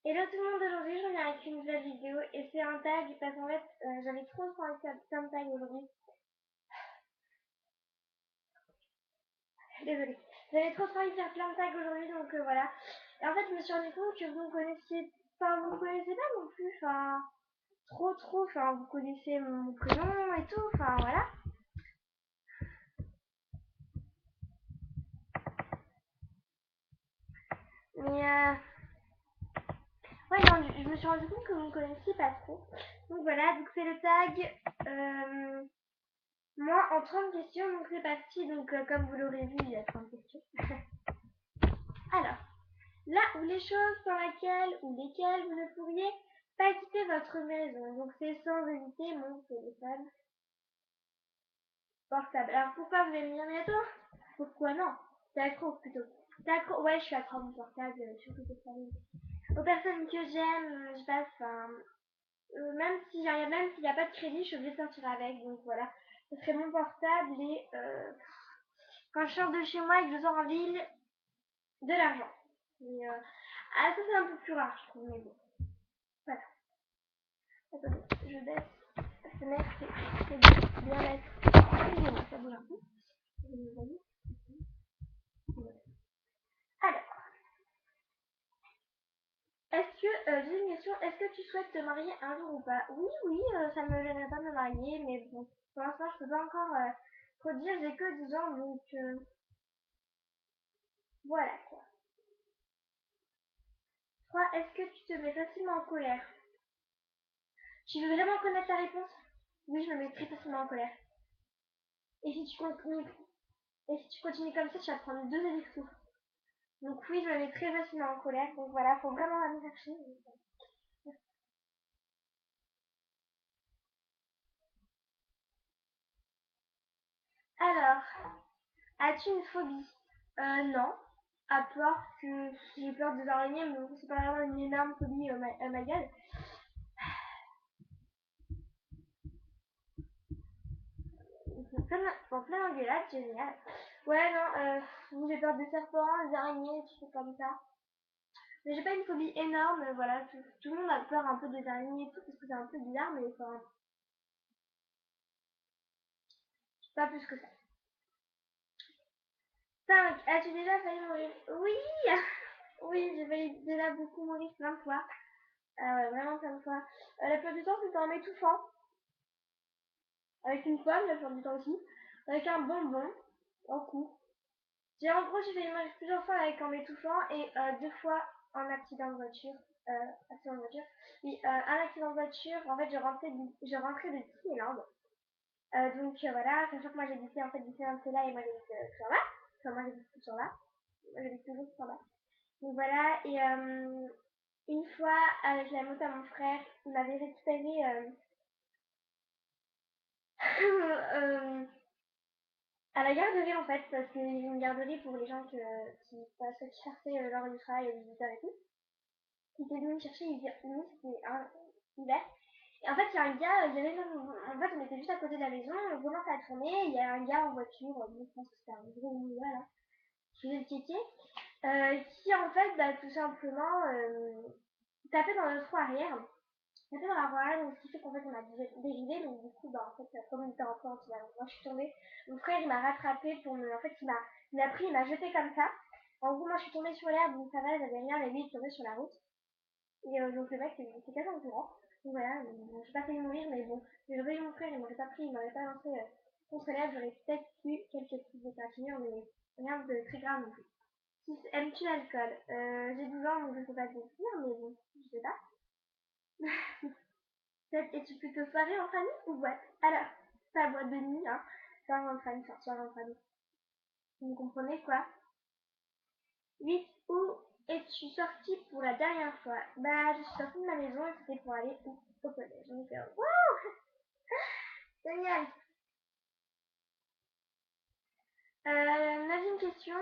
Hello tout le monde, aujourd'hui je reviens avec une nouvelle vidéo et c'est un tag parce qu'en fait j'avais trop envie de faire plein de tags aujourd'hui. Désolée. J'avais trop envie de faire plein de tags aujourd'hui donc voilà. Et en fait je me suis rendu compte que vous me connaissiez, enfin vous me connaissez pas non plus, enfin trop, enfin vous connaissez mon prénom et tout, enfin voilà. Mais ouais non, je me suis rendu compte que vous me connaissiez pas trop. Donc voilà, donc c'est le tag moi en 30 questions, donc c'est parti, donc comme vous l'aurez vu il y a 30 questions. Alors. Là où les choses dans laquelle ou lesquelles vous ne pourriez pas quitter votre maison. Donc c'est sans hésiter mon téléphone portable. Alors pourquoi vous allez me dire mais attends, pourquoi non? T'es accro plutôt. T'es accro, ouais je suis accro à mon portable, surtout aux familles. Aux personnes que j'aime, je passe, enfin, même s'il n'y a pas de crédit, je suis obligée de sortir avec, donc voilà. Ce serait mon portable et quand je sors de chez moi et que je sors en ville, de l'argent. Mais ah ça c'est un peu plus rare je trouve, mais bon. Voilà. Attendez, je baisse la fenêtre, c'est bien mettre. Excusez-moi, ça bouge un peu. Alors, est-ce que, j'ai une question, est-ce que tu souhaites te marier un jour ou pas? Oui, ça me gênerait pas de me marier, mais bon, pour l'instant, je peux pas encore trop dire, j'ai que 10 ans, donc voilà quoi. 3. Est-ce que tu te mets facilement en colère? Tu veux vraiment connaître la réponse? Oui, je me mets très facilement en colère. Et si tu continues, comme ça, tu vas prendre 2 élections. Donc oui, je me mets très facilement en colère. Donc voilà, faut vraiment aller chercher. Alors, as-tu une phobie? Non. À part que j'ai peur des araignées, mais bon, c'est pas vraiment une énorme phobie, ma gueule. Plein d'engueulades, génial. Ouais, non, j'ai peur des serpents, des araignées, des trucs comme ça. Mais j'ai pas une phobie énorme, voilà. Tout le monde a peur un peu des araignées et tout, parce que c'est un peu bizarre, mais enfin, pas plus que ça. 5. As-tu déjà failli mourir? Oui! Oui, j'ai failli déjà beaucoup mourir plein de fois. Ouais, vraiment plein de fois. La plupart du temps, c'était en m'étouffant. Avec une pomme, la plupart du temps aussi. Avec un bonbon, en cours. En gros, j'ai failli mourir plusieurs fois en m'étouffant et 2 fois en accident de voiture. Accident de voiture. Oui, un accident de voiture. En fait, je rentrais de Disneyland. Donc voilà, sachant que moi j'habitais en fait Disneyland c'est là et moi j'habite sur là. Enfin, moi j'habite sur là. Moi j'habite toujours sur là. Donc voilà, et une fois avec la moto à mon frère, il m'avait récupéré euh, à la garderie en fait, parce que c'est une garderie pour les gens qui cherchaient leur du travail et les visiteurs et tout. Qui était venu me chercher, c'était un hiver. Et en fait, il y a un gars, en fait, on était juste à côté de la maison, on commence à tourner, il y a un gars en voiture, bon, je pense que c'était un gros gars là, qui faisait le kéké, qui en fait, bah, tout simplement, tapait dans le trou arrière. On était dans la voie, donc ce qui fait qu'en fait on a dérivé, donc du coup, bah, en fait, comme on était en plan, moi je suis tombée. Mon frère il m'a rattrapé pour me. En fait, il m'a pris, il m'a jeté comme ça. En gros, moi je suis tombée sur l'herbe, donc ça va, j'avais rien, mais lui il est tombé sur la route. Et donc le mec il s'est cassé en courant. Donc voilà, bon, j'ai pas failli mourir, mais bon, si j'aurais eu mon frère, il m'aurait pas pris, il m'aurait pas lancé contre l'herbe, j'aurais peut-être eu quelques petites égratignures, mais rien de très grave non plus. 6. Aimes-tu l'alcool? J'ai 12 ans, donc je sais pas te dire, mais bon, je sais pas. Es-tu plutôt soirée en famille ou boîte? Alors, pas boîte de nuit, hein. Soirée en famille, enfin soirée en famille. Vous comprenez quoi? 8. Où es-tu sortie pour la dernière fois? Bah, je suis sortie de ma maison et c'était pour aller au collège. Donc, wow, génial! 9e question.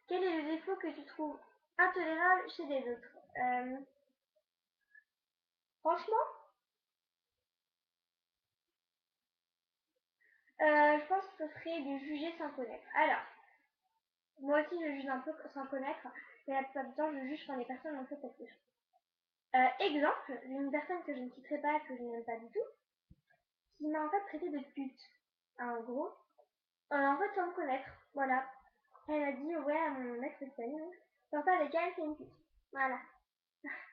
Quel est le défaut que tu trouves intolérable chez les autres? Franchement, je pense que ce serait de juger sans connaître. Alors, moi aussi, je juge un peu sans connaître, mais la plupart du temps, je juge quand les personnes ont fait quelque chose. Exemple d'une personne que je ne citerai pas, que je n'aime pas du tout, qui m'a en fait traité de pute. En gros, en fait sans me connaître, voilà. Elle a dit ouais à mon ex-famille, sors pas avec elle, c'est une pute. Voilà.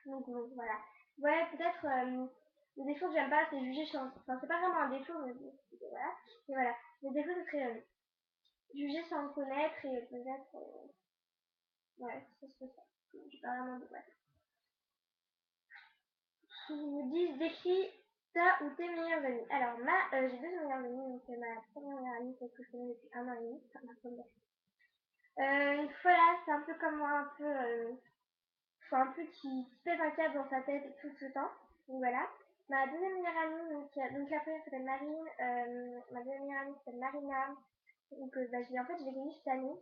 Donc bon, voilà. Ouais, peut-être le défaut que j'aime pas, c'est juger sans. Enfin, c'est pas vraiment un défaut, mais bon, voilà. Et voilà. Le défaut, ce serait juger sans me connaître et peut-être. Ouais, ça serait ça. J'ai pas vraiment de. Ouais. Qui me disent décris ta ou tes meilleurs amis. Alors, j'ai deux meilleures amies, donc ma première meilleure amie, celle que je connais depuis un an et demi, enfin, ma première. Voilà, c'est un peu comme moi, un peu. Faut un peu qui pète un câble dans sa tête tout le temps. Donc voilà. Ma deuxième meilleure amie, donc la première s'appelle Marine, ma deuxième meilleure amie s'appelle Marina. Donc bah, en fait, je l'ai connue cette année.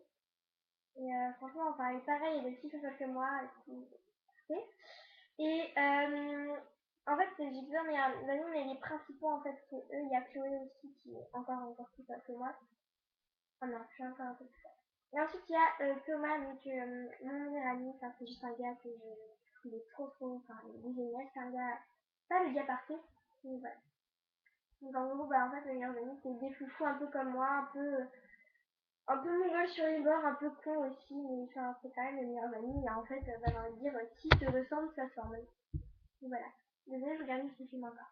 Et franchement, enfin, elle est pareille, elle est aussi plus que moi. Et en fait, j'ai plusieurs meilleurs amis, mais les principaux, en fait, c'est eux. Il y a Chloé aussi qui est encore plus forte que moi. Oh non, je suis encore un peu plus forte. Et ensuite, il y a Thomas, donc mon meilleur ami, enfin, c'est juste un gars que il est trop, enfin, il est génial, c'est un gars, pas le gars parfait, mais voilà. Donc en gros, bah, en fait, mes meilleurs amis, c'est des foufous un peu comme moi, un peu mongol sur les bords, un peu con aussi, mais enfin, c'est quand même mes meilleurs amis, et en fait, bah, j'ai envie de dire, qui te ressemble, ça forme. Donc voilà. Désolée, je regarde ce film encore.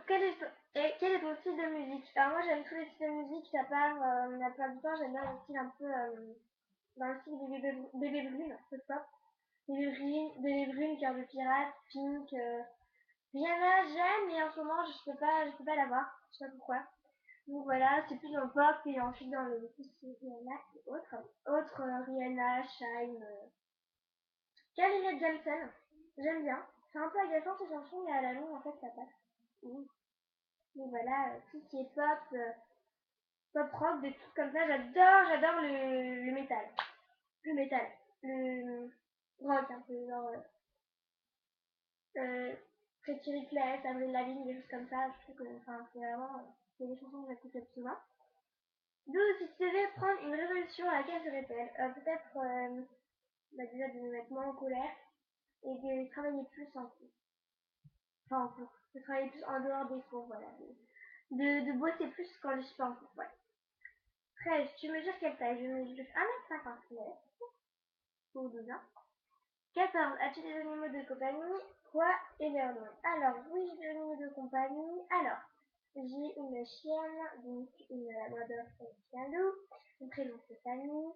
Quel est ton style de musique? Alors moi, j'aime tous les styles de musique, à part, la plupart du temps, j'aime bien le style un peu, dans le style des bébés brunes, c'est pop. Bébé brune, cœur de pirate, Pink, Rihanna, j'aime, mais en ce moment, je peux pas l'avoir. Je sais pas pourquoi. Donc voilà, c'est plus dans le pop et ensuite dans le style Rihanna et autres. Rihanna, Shine, Carly Jameson, j'aime bien. C'est un peu agaçant ces chansons, mais à la longue, en fait, ça passe. Mmh. Donc voilà, tout ce qui est pop, pop rock, des trucs comme ça, j'adore le métal. Le métal. Le rock, un peu, genre, Pretty Reckless, Avril Lavigne, des choses comme ça. Je trouve que, enfin, c'est vraiment, c'est des chansons que j'écoute le plus souvent. D'où, si tu devais prendre une résolution, laquelle serait-elle? Peut-être, bah, déjà de me mettre moins en colère et de travailler plus en cours. Enfin, en cours. De travailler plus en dehors des cours, voilà. De bosser plus quand je suis pas en cours, ouais. 13, tu mesures quelle taille? Je mesure 1m59 ou 12 ans. 14, as-tu des animaux de compagnie? Quoi et leur nom? Alors, oui, j'ai des animaux de compagnie. Alors, j'ai une chienne, donc une labrador et un chien loup. Mon prénom c'est Fanny.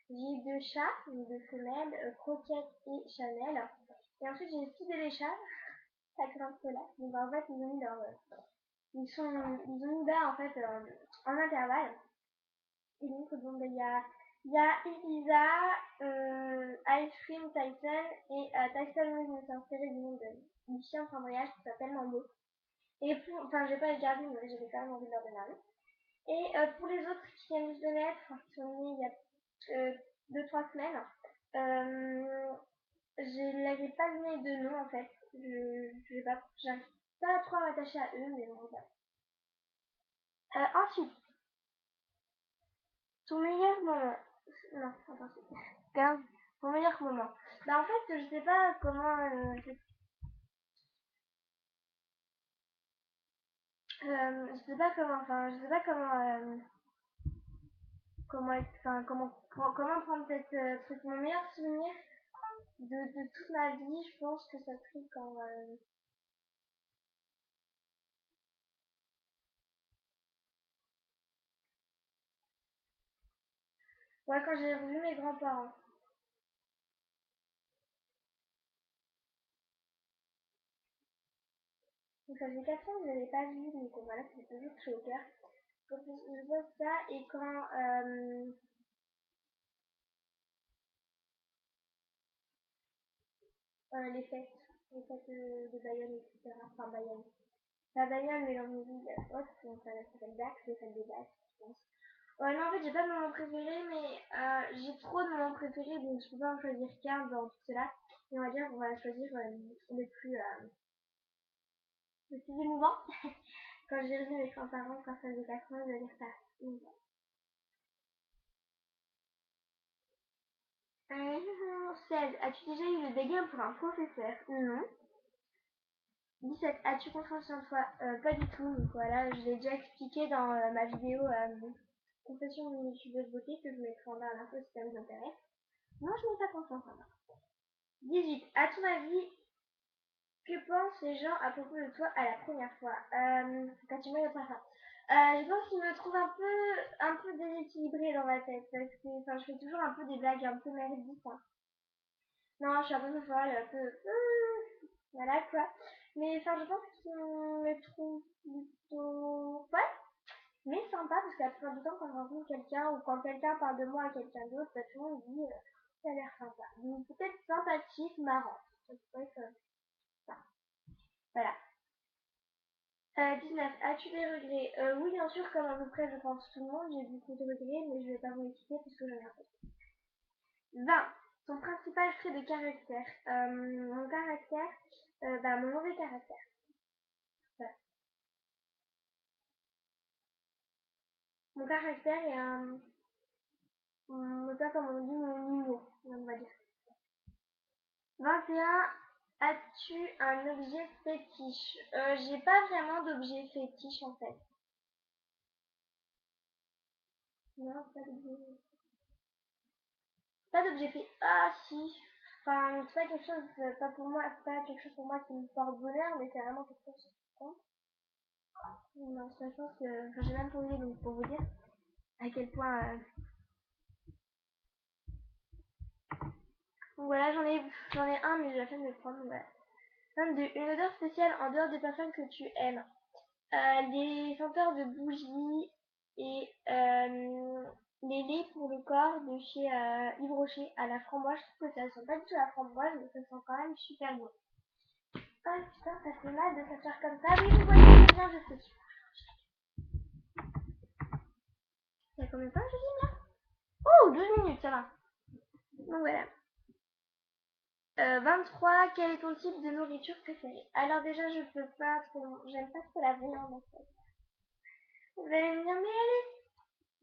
J'ai deux chats, deux femelles, Croquette et Chanel. Et ensuite, j'ai aussi des chats, ça grimpe là. Donc, en fait, ils ont mis ils ont mis là, en fait, en intervalle. Et donc, bon, bah, il y a Ibiza, Ice Cream Tyson et Tyson Wing, c'est inspiré du chien sans voyage qui soit tellement beau. Et enfin, j'ai pas regardé, mais j'avais quand même envie de leur donner un nom. Et pour les autres qui viennent juste de naître, enfin, qui sont nés il y a 2-3 semaines, je n'avais pas donné de nom en fait. J'arrive pas trop à m'attacher à eux, mais bon, voilà. Ensuite, ton meilleur moment. Non, attends, c'est 15. Ton meilleur moment. Bah en fait, je sais pas comment. Je sais pas comment. Enfin, je sais pas comment. Comment prendre cette truc. Mon meilleur souvenir de toute ma vie, je pense que ça serait quand. Ouais, quand j'ai revu mes grands-parents. Donc ça fait 4 ans que je l'avais pas vu, donc voilà, c'est toujours chaud au cœur. Quand je vois ça et quand. Les fêtes de Bayonne, etc. Enfin, Bayonne. Pas Bayonne, mais dans une ville haute, donc ça s'appelle Dax, les fêtes de Dax, je pense. Ouais, non, en fait, j'ai pas de moment préféré, mais j'ai trop de moments préférés, donc je peux pas en choisir qu'un dans tout cela. Et on va dire qu'on va choisir le plus émouvant. Quand j'ai revu mes grands-parents, quand ça faisait 4 ans, je vais dire ça. Donc, 16. As-tu déjà eu le dégain pour un professeur? Non. 17. As-tu confiance en toi? Pas du tout. Donc voilà, je l'ai déjà expliqué dans ma vidéo Confession d'une youtubeuse beauté que je mettrai en barre d'infos si ça vous intéresse. Non, je n'ai pas confiance en moi. 18. À ton avis, que pensent les gens à propos de toi à la première fois? Quand tu m'as eu je pense qu'ils me trouvent un peu déséquilibrée dans ma tête parce que je fais toujours un peu des blagues un peu merdiques. Hein. Non, je suis un peu folle, un peu. Voilà quoi. Mais je pense qu'ils me trouvent plutôt folle, mais sympa parce qu'à la plupart du temps, quand je rencontre quelqu'un ou quand quelqu'un parle de moi à quelqu'un d'autre, tout le monde dit ça a l'air sympa. Donc peut-être sympathique, marrant. Ça pourrait être ça. Voilà. 19. As-tu des regrets? Oui, bien sûr, comme à peu près, je pense tout le monde, j'ai beaucoup de regrets, mais je vais pas vous les citer parce que j'en ai un peu. 20. Ton principal trait de caractère. Mon caractère, mon mauvais caractère. Voilà. Mon caractère est pas comme on dit, mon humour, on va dire. 21. As-tu un objet fétiche? J'ai pas vraiment d'objet fétiche en fait. Non, pas d'objet. Pas d'objet fétiche. Ah si. C'est pas quelque chose, pas pour moi, c'est pas quelque chose pour moi qui me porte bonheur, mais c'est vraiment quelque chose qui compte. Non, sachant que, j'ai même posé donc pour vous dire à quel point. Donc voilà, j'en ai un, mais j'ai la flemme de le prendre. Voilà. 22. Une odeur spéciale en dehors des personnes que tu aimes. Les senteurs de bougies et les laits pour le corps de chez Yves Rocher à la framboise. Je trouve que ça sent pas du tout la framboise, mais ça sent quand même super bon. Ah putain, ça fait mal de s'asseoir comme ça. Oui, vous voyez très bien, je sais. Il y a combien de temps que je dis là? Oh, 12 minutes, ça va. Donc voilà. 23. Quel est ton type de nourriture préférée? Alors déjà, je peux pas trop... J'aime pas trop la viande en fait. Vous allez me dire, mais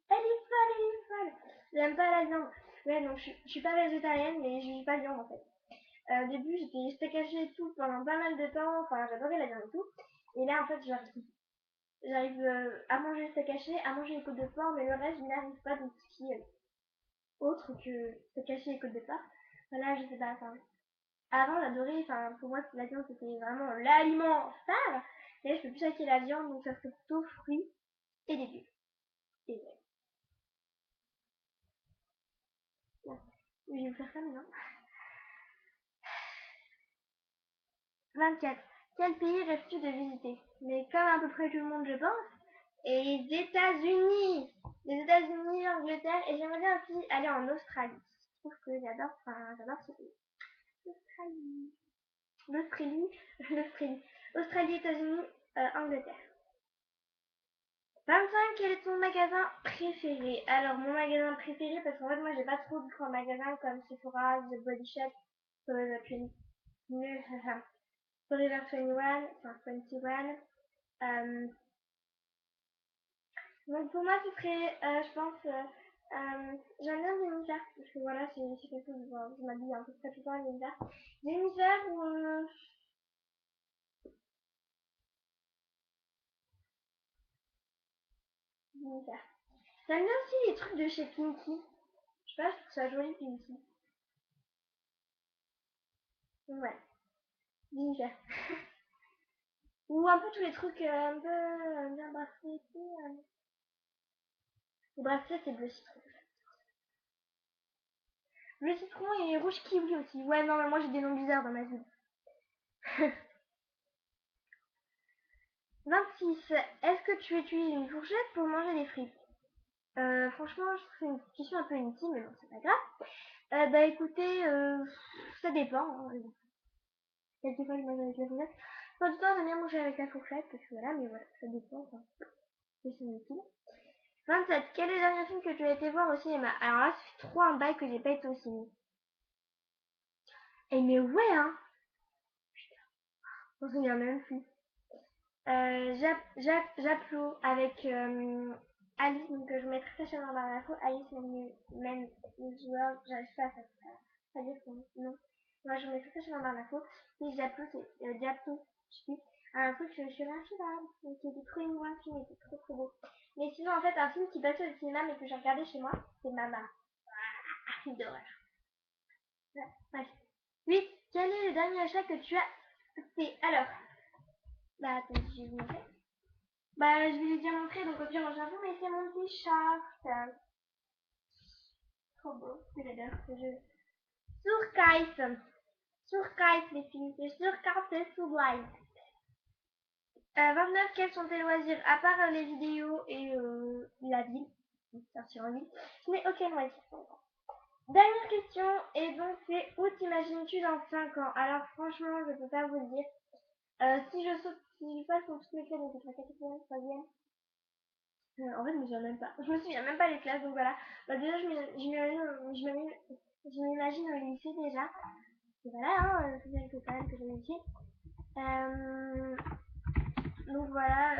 elle est folle, elle est folle. J'aime pas la viande. Ouais, non, je suis pas végétarienne, mais je vis pas de viande en fait. Au début, j'étais steak haché et tout pendant pas mal de temps. Enfin, j'adorais la viande et tout. Et là, en fait, j'arrive à manger le steak haché, à manger les côtes de porc, mais le reste, je n'y arrive pas. Donc, ce qui est autre que steak haché et côtes de porc. Voilà, je sais pas. Avant, j'adorais. Pour moi, la viande, c'était vraiment l'aliment phare. Et là, je peux plus acheter la viande, donc ça serait plutôt fruits et légumes. Et ouais. Bon. Je vais vous faire ça maintenant. 24. Quel pays rêves-tu de visiter? Mais comme à peu près tout le monde, je pense. Et les États-Unis! Les États-Unis, l'Angleterre, et j'aimerais bien aussi aller en Australie. Je trouve que j'adore ce pays. Australie. L'Australie, l'Australie. Australie, États-Unis, Angleterre. 25. Quel est ton magasin préféré? Alors, mon magasin préféré, parce qu'en fait, moi, j'ai pas trop de grands magasins comme Sephora, The Body Shop, Forever 21, enfin 21. Donc pour moi, ce serait, je pense, j'aime bien Jennifer, parce que voilà, c'est quelque chose, je m'habille un peu très tout le temps à Jennifer. Jennifer ou Jennifer. J'aime bien aussi les trucs de chez Pinky. Je sais pas, je trouve ça joli Pinky. Ouais, Jennifer. Ou un peu tous les trucs un peu bien bracelets et tout. Les bracelets, c'est bleu citron. Bleu citron et rouge kiwi aussi. Ouais, non, mais moi j'ai des noms bizarres dans ma vie. 26. Est-ce que tu utilises une fourchette pour manger les frites? Franchement, je trouve que c'est une question un peu intime, mais bon, c'est pas grave. Écoutez, ça dépend. Hein. Quelquefois, je mange avec la fourchette. Enfin, du temps, j'aime bien manger avec la fourchette, parce que voilà, mais voilà, ça dépend. Enfin, question intime. 27. Quel est le dernier film que tu as été voir au cinéma? Alors là, ça fait trop un bail que j'ai pas été au cinéma. Eh, mais ouais, hein! Je m'en souviens même plus. J'applaudis avec Alice, donc je mettrai ça sur la barre d'infos. Alice, même les joueurs, j'arrive pas à dire son nom. moi je mettrai ça sur ma barre d'infos. Et Diablo, c'est Diablo, je sais plus. Un truc sur l'infidèle, qui était trop émouvant, le film était trop beau. Mais sinon, en fait, un film qui passait au cinéma mais que j'ai regardé chez moi, c'est Mama. Un film d'horreur. Ouais, bref. Oui, quel est le dernier achat que tu as fait? Alors, bah attends, je vais vous montrer. Bah, je vais les déjà montrer, donc au pire, moi j'avoue, mais c'est mon petit chat. C'est trop beau, que j'adore ce jeu. Surkite. Surkite, les filles. C'est Surkite, c'est Sublime. 29, quels sont tes loisirs? À part les vidéos et la ville, sortir en ville, je n'ai aucun loisir. Dernière question, et donc c'est où t'imagines-tu dans 5 ans? Alors franchement, je peux pas vous le dire. Si je saute, si je passe pour toutes les classes, donc la quatrième, troisième. En fait, je me souviens même pas. Je me souviens même pas les classes, donc voilà. Bah, déjà, je m'imagine au lycée déjà. Et voilà, hein, c'est bien que quand même que je au lycée. Donc voilà,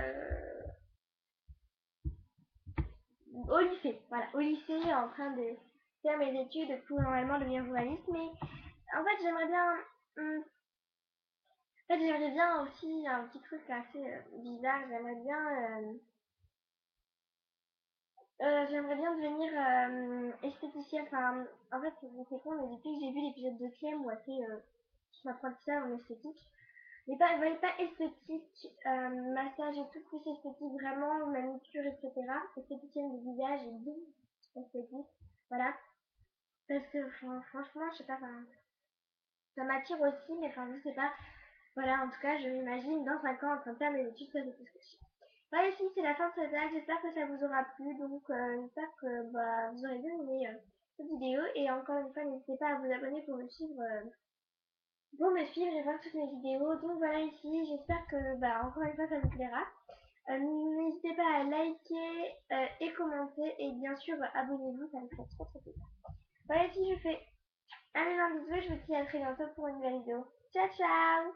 au lycée, voilà, au lycée, en train de faire mes études pour normalement devenir journaliste, mais en fait, j'aimerais bien, en fait, j'aimerais bien aussi un petit truc assez bizarre, j'aimerais bien devenir esthéticienne, enfin, en fait, c'est con, mais depuis que j'ai vu l'épisode de Clem où elle fait son apprentissage en esthétique, mais pas esthétique, massage et tout, plus esthétique, vraiment, manucure, etc. Esthéticienne du visage et boum, esthétique, voilà. Parce que franchement, je sais pas, ça m'attire aussi, mais enfin, je sais pas. Voilà, en tout cas, je m'imagine dans 5 ans en train de faire mes études, ça c'est tout ce que je sais. Voilà, ici, c'est la fin de cette blague. J'espère que ça vous aura plu. Donc, j'espère que bah, vous aurez bien aimé cette vidéo. Et encore une fois, n'hésitez pas à vous abonner pour me suivre et voir toutes mes vidéos. Donc, voilà, ici, j'espère que, bah, encore une fois, ça vous plaira. N'hésitez pas à liker et commenter. Et bien sûr, abonnez-vous, ça me fait trop trop plaisir. Voilà, ici, je fais un énorme bisou. Je vous dis à très bientôt pour une nouvelle vidéo. Ciao, ciao!